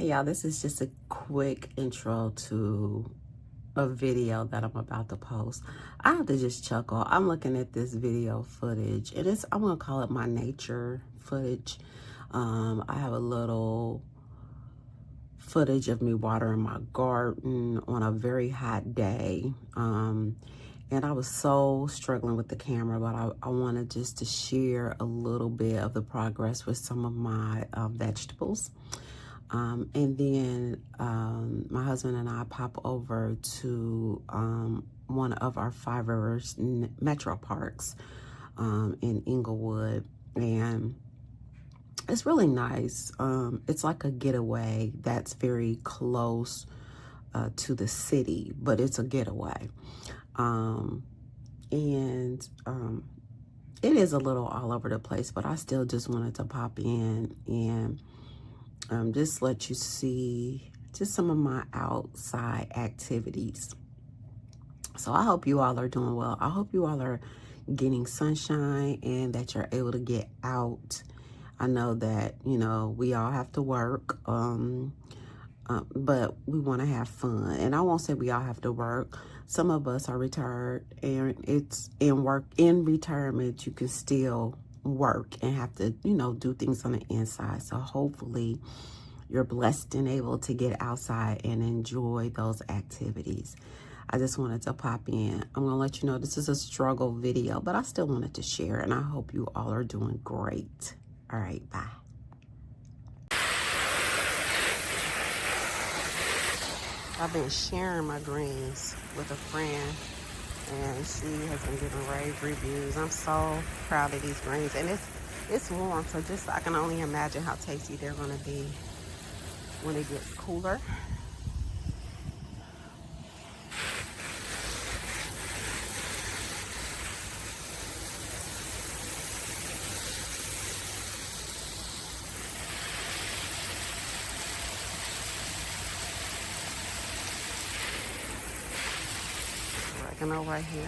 Hey y'all, this is just a quick intro to a video that I'm about to post. I have to just chuckle. I'm looking at this video footage and I'm gonna call it my nature footage. I have a little footage of me watering my garden on a very hot day. And I was so struggling with the camera, but I wanted just to share a little bit of the progress with some of my vegetables. And then my husband and I pop over to one of our Five Rivers Metro Parks in Inglewood, and it's really nice. It's like a getaway that's very close to the city, but it's a getaway. And it is a little all over the place, but I still just wanted to pop in and just let you see just some of my outside activities. So I hope you all are doing well. I hope you all are getting sunshine and that you're able to get out. I know that, you know, we all have to work, but we want to have fun. And I won't say we all have to work. Some of us are retired, and it's in retirement, you can still work and have to, you know, do things on the inside. So hopefully you're blessed and able to get outside and enjoy those activities. I just wanted to pop in. I'm gonna let you know this is a struggle video, but I still wanted to share, and I hope you all are doing great. All right, bye. I've been sharing my greens with a friend, and she has been giving rave reviews. I'm so proud of these greens, and it's warm, so just I can only imagine how tasty they're gonna be when it gets cooler. Oregano right here.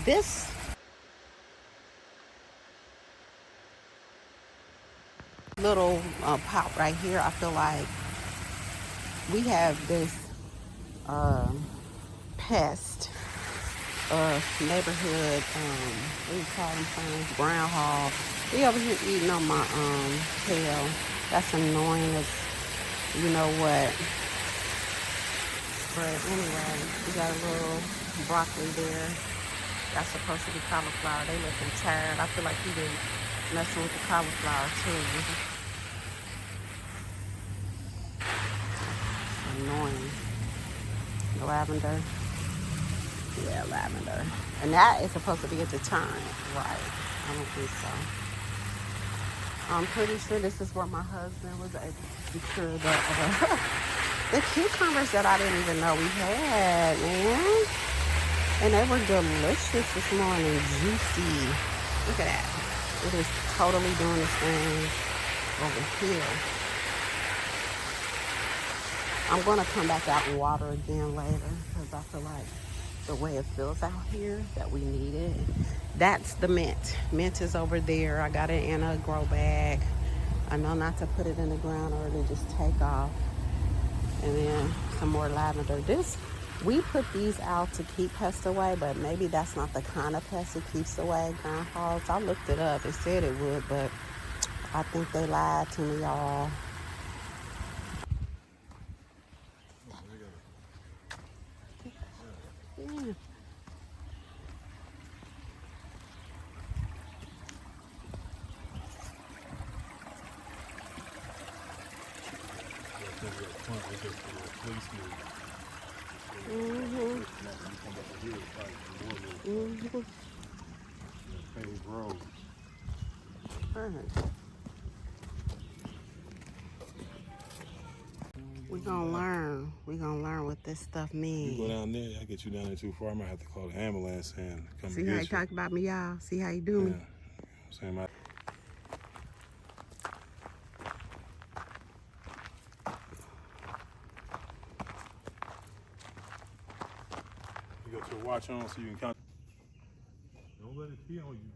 This little pot right here, I feel like we have this pest neighborhood, what do you call them things, groundhog. He over here eating on my tail. That's annoying as you know what. But anyway, we got a little broccoli there. That's supposed to be cauliflower. They looking tired. I feel like he been messing with the cauliflower too. Annoying. Lavender. Yeah, lavender. And that is supposed to be at the time. Right. I don't think so. I'm pretty sure this is where my husband was able to secure the cucumbers that I didn't even know we had, man. And they were delicious this morning, juicy. Look at that. It is totally doing its thing over here. I'm going to come back out and water again later because I feel like the way it feels out here that we need it. That's the mint. Mint is over there. I got it in a grow bag. I know not to put it in the ground or it'll just take off. And then some more lavender. We put these out to keep pests away, but maybe that's not the kind of pest it keeps away, groundhogs. I looked it up. It said it would, but I think they lied to me, y'all. Yeah. Mm-hmm. Mm-hmm. Perfect. We're gonna learn. We're gonna learn what this stuff means. You go down there, I get you down there too far. I might have to call the ambulance and come See how you talk about me, y'all? See how you do me? Same. You got your watch on so you can count. Don't let it pee on you.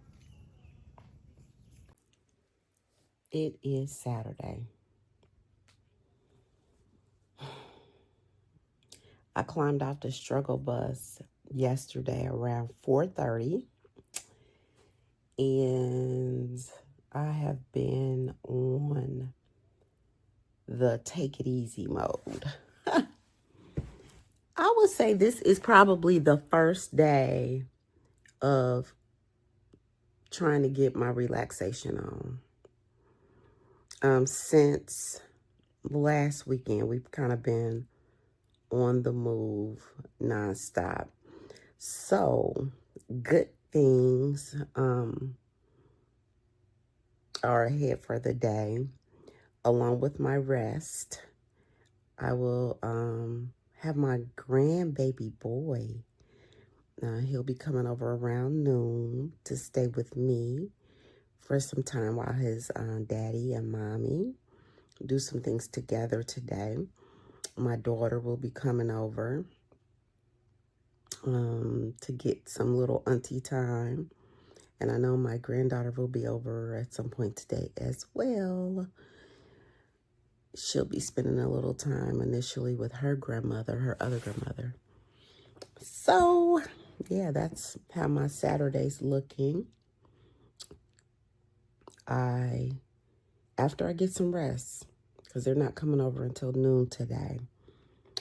It is Saturday. I climbed off the struggle bus yesterday around 4:30, and I have been on the take it easy mode. I would say this is probably the first day of trying to get my relaxation on. Since last weekend, we've kind of been on the move nonstop. So, good things are ahead for the day. Along with my rest, I will have my grandbaby boy. He'll be coming over around noon to stay with me for some time while his daddy and mommy do some things together today. My daughter will be coming over to get some little auntie time. And I know my granddaughter will be over at some point today as well. She'll be spending a little time initially with her grandmother, her other grandmother. So, yeah, that's how my Saturday's looking. After I get some rest, because they're not coming over until noon today,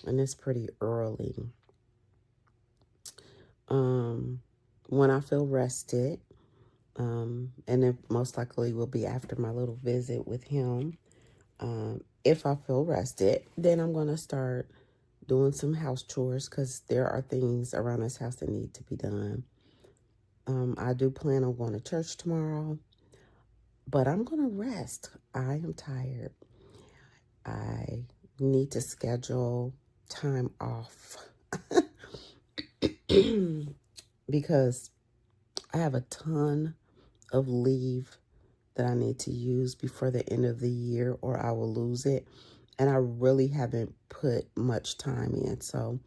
and it's pretty early. When I feel rested, and it most likely will be after my little visit with him. If I feel rested, then I'm going to start doing some house chores because there are things around this house that need to be done. I do plan on going to church tomorrow, but I'm going to rest. I am tired. I need to schedule time off because I have a ton of leave that I need to use before the end of the year or I will lose it. And I really haven't put much time in. So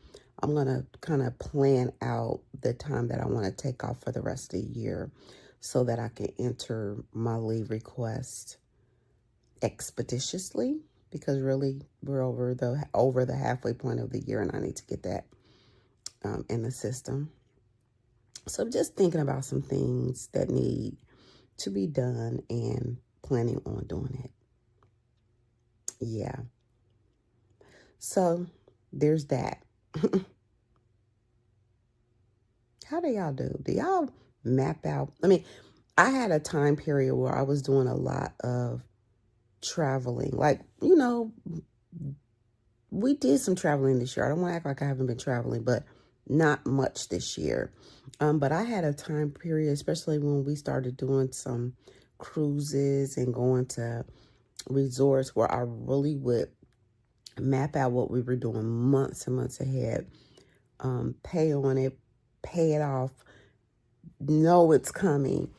I'm going to kind of plan out the time that I want to take off for the rest of the year so that I can enter my leave request expeditiously, because really we're over the halfway point of the year and I need to get that in the system. So I'm just thinking about some things that need to be done and planning on doing it. Yeah. So there's that. How do y'all do? Do y'all map out? I mean, I had a time period where I was doing a lot of traveling. Like, we did some traveling this year. I don't want to act like I haven't been traveling, but not much this year. But I had a time period, especially when we started doing some cruises and going to resorts, where I really would map out what we were doing months and months ahead. Pay on it, pay it off, know it's coming.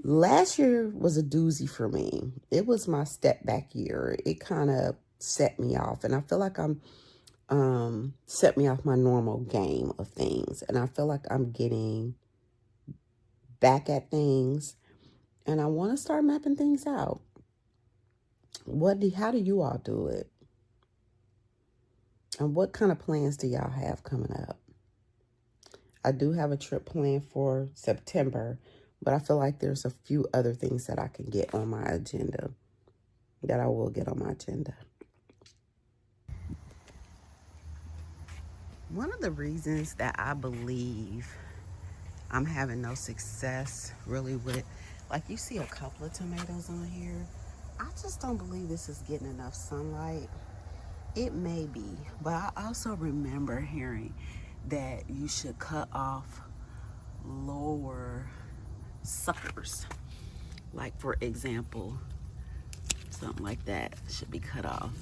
Last year was a doozy for me. It was my step back year. It kind of set me off, and I feel like I'm set me off my normal game of things, and I feel like I'm getting back at things, and I want to start mapping things out. How do you all do it? And what kind of plans do y'all have coming up? I do have a trip planned for September, but I feel like there's a few other things that I can get on my agenda, that I will get on my agenda. One of the reasons that I believe I'm having no success really with, like, you see a couple of tomatoes on here. I just don't believe this is getting enough sunlight. It may be, but I also remember hearing that you should cut off lower suckers. Like, for example, something like that should be cut off.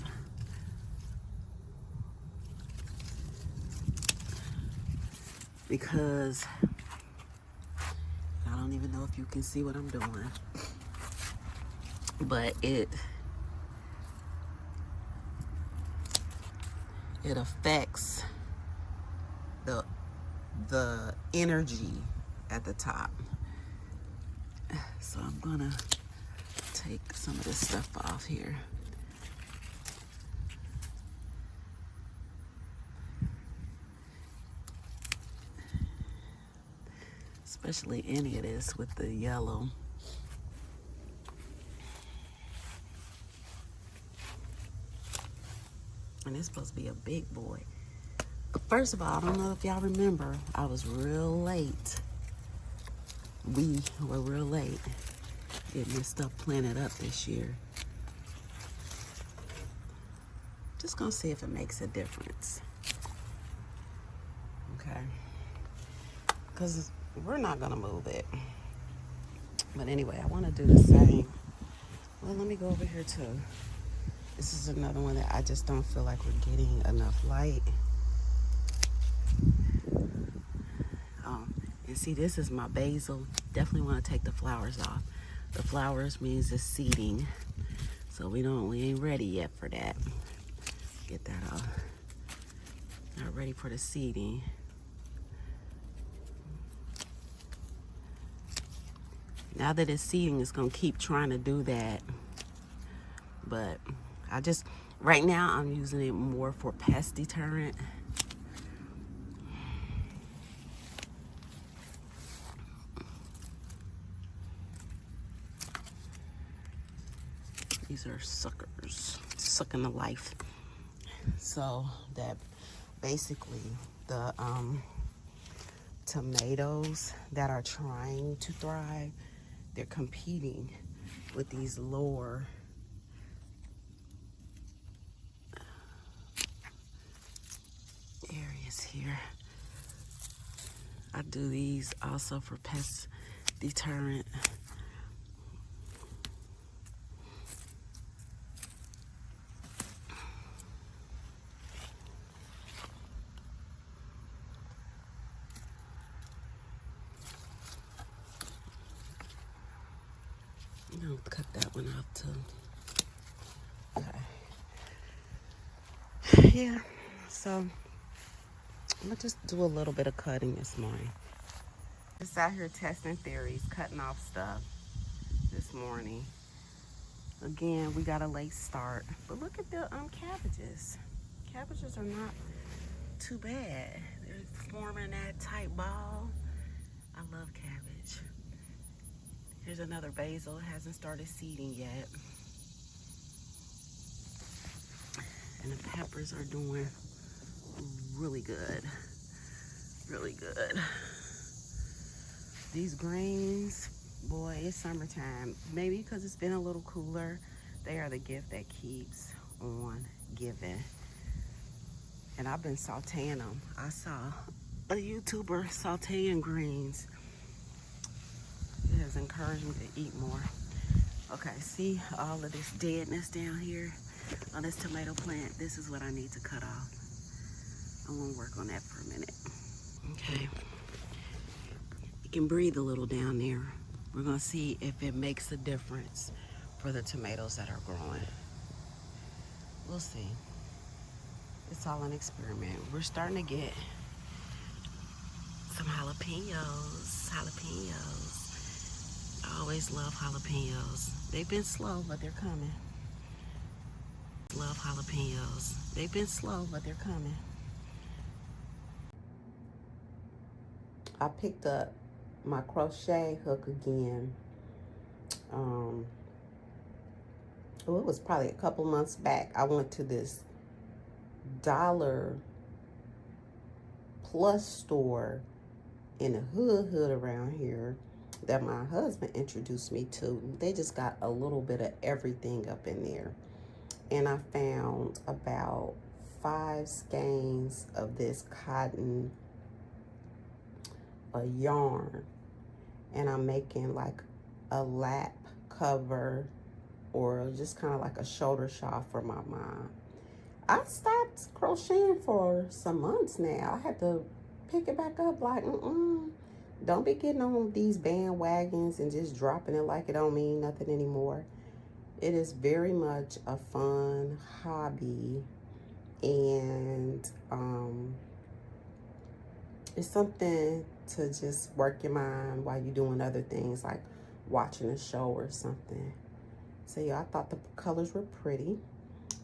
Because I don't even know if you can see what I'm doing, but it affects the the energy at the top. So I'm gonna take some of this stuff off here. Especially any of this with the yellow. And it's supposed to be a big boy. But first of all, I don't know if y'all remember, I was real late. We were real late getting this stuff planted up this year. Just gonna see if it makes a difference. Okay. Because we're not gonna move it. But anyway, I wanna do the same. Well, let me go over here too. This is another one that I just don't feel like we're getting enough light. And see, this is my basil. Definitely want to take the flowers off. The flowers means it's seeding. So we ain't ready yet for that. Get that off. Not ready for the seeding. Now that it's seeding, it's gonna keep trying to do that. But right now I'm using it more for pest deterrent. These are suckers, sucking the life. So that basically the tomatoes that are trying to thrive, they're competing with these lower areas here. I do these also for pest deterrent. I'm gonna cut that one out too. Okay. Yeah, so I'm gonna just do a little bit of cutting this morning. Just out here testing theories, cutting off stuff this morning. Again, we got a late start, but look at the cabbages. Cabbages are not too bad. They're forming that tight ball. I love cabbage. Here's another basil. It hasn't started seeding yet. And the peppers are doing really good. Really good. These greens, boy, it's summertime. Maybe because it's been a little cooler. They are the gift that keeps on giving. And I've been sauteing them. I saw a YouTuber sauteing greens. It has encouraged me to eat more. Okay, see all of this deadness down here on this tomato plant? This is what I need to cut off. I'm gonna work on that for a minute. Okay. You can breathe a little down there. We're gonna see if it makes a difference for the tomatoes that are growing. We'll see. It's all an experiment. We're starting to get some jalapenos. I always love jalapenos. They've been slow, but they're coming. Love jalapenos. They've been slow, but they're coming. I picked up my crochet hook again. Well, it was probably a couple months back. I went to this $1 plus store in the hood around here that my husband introduced me to. They just got a little bit of everything up in there. And I found about 5 skeins of this cotton yarn. And I'm making like a lap cover or just kind of like a shoulder shawl for my mom. I stopped crocheting for some months now. I had to pick it back up like, don't be getting on these bandwagons and just dropping it like it don't mean nothing anymore. It is very much a fun hobby, and It's something to just work your mind while you're doing other things like watching a show or something. So yeah, I thought the colors were pretty,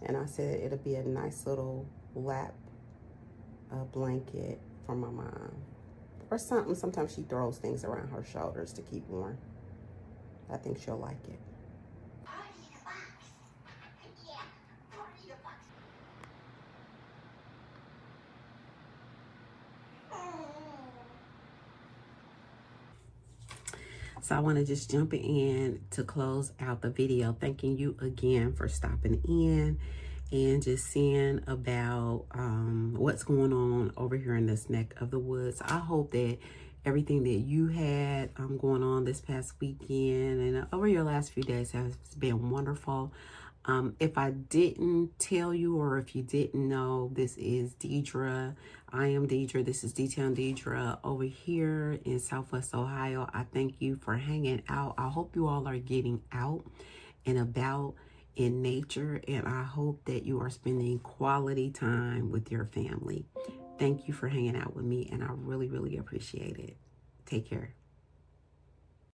and I said it'll be a nice little lap blanket for my mom or something. Sometimes she throws things around her shoulders to keep warm. I think she'll like it. So I want to just jump in to close out the video, thanking you again for stopping in and just seeing about what's going on over here in this neck of the woods. I hope that everything that you had going on this past weekend and over your last few days has been wonderful. If I didn't tell you, or if you didn't know, this is Deidre. I am Deidre. This is D-Town Deidre over here in Southwest Ohio. I thank you for hanging out. I hope you all are getting out and about in nature, and I hope that you are spending quality time with your family. Thank you for hanging out with me, and I really, really appreciate it. Take care.